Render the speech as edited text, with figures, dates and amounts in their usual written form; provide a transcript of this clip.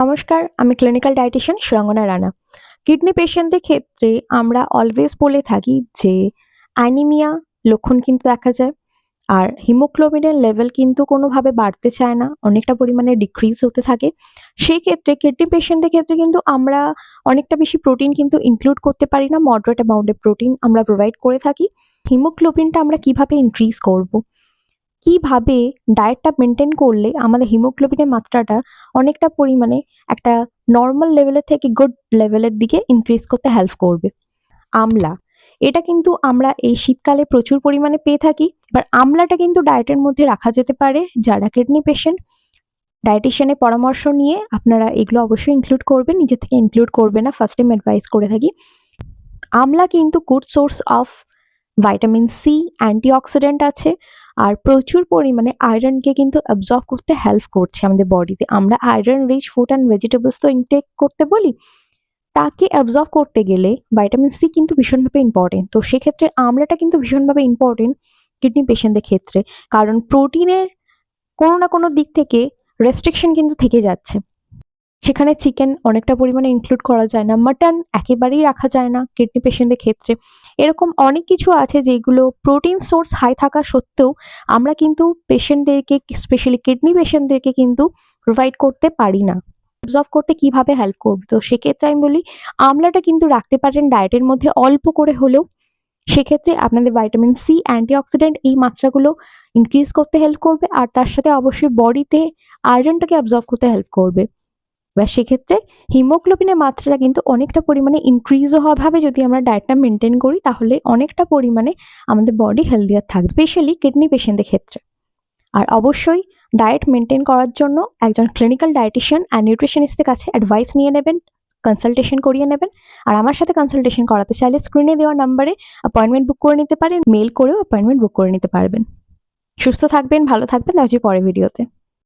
নমস্কার, আমি clinical dietician Surangana Rana. Kidney পেশেন্টদের ক্ষেত্রে আমরা অলওয়েজ বলে থাকি যে অ্যানিমিয়া লক্ষণ কিন্তু দেখা যায়। আর হিমোগ্লোবিনের লেভেল কিন্তু কোনোভাবে বাড়তে চায় না, অনেকটা পরিমাণে ডিক্রিজ হতে থাকে। সেই ক্ষেত্রে কিডনি পেশেন্টদের ক্ষেত্রে কিন্তু আমরা অনেকটা বেশি প্রোটিন কিন্তু ইনক্লুড করতে পারি না, মডারেট অ্যামাউন্টে প্রোটিন আমরা প্রোভাইড করে থাকি। হিমোগ্লোবিনটা আমরা কিভাবে ইনক্রিজ করব? কিভাবে ডায়েটটা মেনটেন করলে আমাদের হিমোগ্লোবিনের মাত্রাটা অনেকটা পরিমাণে একটা নরমাল লেভেলের থেকে গুড লেভেলের দিকে ইনক্রিজ করতে হেল্প করবে। আমলা, এটা কিন্তু আমরা এই শীতকালে প্রচুর পরিমাণে পেয়ে থাকি। এবার আমলাটা কিন্তু ডায়েটের মধ্যে রাখা যেতে পারে। যারা কিডনি পেশেন্ট, ডায়েটিশিয়ানের পরামর্শ নিয়ে আপনারা এগুলো অবশ্যই ইনক্লুড করবেন, নিজে থেকে ইনক্লুড করবে না, ফার্স্ট টাইম অ্যাডভাইস করে থাকি। আমলা কিন্তু good source of vitamin C, antioxidant আছে, আর প্রচুর পরিমাণে আয়রনকে কিন্তু অ্যাবজর্ব করতে হেল্প করছে আমাদের বডিতে। আমরা iron rich food and vegetables তো ইনটেক করতে বলি, তাকে অ্যাবজর্ব করতে গেলে ভাইটামিন সি কিন্তু ভীষণভাবে ইম্পর্টেন্ট। তো সেক্ষেত্রে আমলাটা কিন্তু ভীষণভাবে ইম্পর্টেন্ট কিডনি পেশেন্টদের ক্ষেত্রে, কারণ প্রোটিনের কোনো না কোনো দিক থেকে রেস্ট্রিকশন কিন্তু থেকে যাচ্ছে। সেখানে চিকেন অনেকটা পরিমাণে ইনক্লুড করা যায় না, মাটন একেবারেই রাখা যায় না কিডনি পেশেন্টদের ক্ষেত্রে। এরকম অনেক কিছু আছে যেগুলো প্রোটিন সোর্স হাই থাকা সত্ত্বেও আমরা কিন্তু পেশেন্টদেরকে, স্পেশালি কিডনি পেশেন্টদেরকে কিন্তু প্রোভাইড করতে পারি না। অবজর্ভ করতে কিভাবে হেল্প করবে? তো সেক্ষেত্রে আমি বলি আমলাটা কিন্তু রাখতে পারেন ডায়েটের মধ্যে অল্প করে হলেও। সেক্ষেত্রে আপনাদের ভাইটামিন সি, অ্যান্টিঅক্সিডেন্ট এই মাত্রাগুলো ইনক্রিজ করতে হেল্প করবে, আর তার সাথে অবশ্যই বডিতে আয়রনটাকে অ্যাবজর্ব করতে হেল্প করবে। বা সেক্ষেত্রে হিমোগ্লোবিনের মাত্রাটা কিন্তু অনেকটা পরিমাণে ইনক্রিজও হবে যদি আমরা ডায়েটটা মেনটেন করি, তাহলে অনেকটা পরিমাণে আমাদের বডি হেলদিয়ার থাকবে, স্পেশালি কিডনি পেশেন্টদের ক্ষেত্রে। আর অবশ্যই ডায়েট মেনটেন করার জন্য একজন ক্লিনিক্যাল ডায়েটিশিয়ান অ্যান্ড নিউট্রিশনিস্টের কাছে অ্যাডভাইস নিয়ে নেবেন, কনসালটেশন করিয়ে নেবেন। আর আমার সাথে কনসালটেশন করাতে চাইলে স্ক্রিনে দেওয়া নাম্বারে অ্যাপয়েন্টমেন্ট বুক করে নিতে পারেন, মেল করেও অ্যাপয়েন্টমেন্ট বুক করে নিতে পারবেন। সুস্থ থাকবেন, ভালো থাকবেন, দেখা হচ্ছে পরের ভিডিওতে।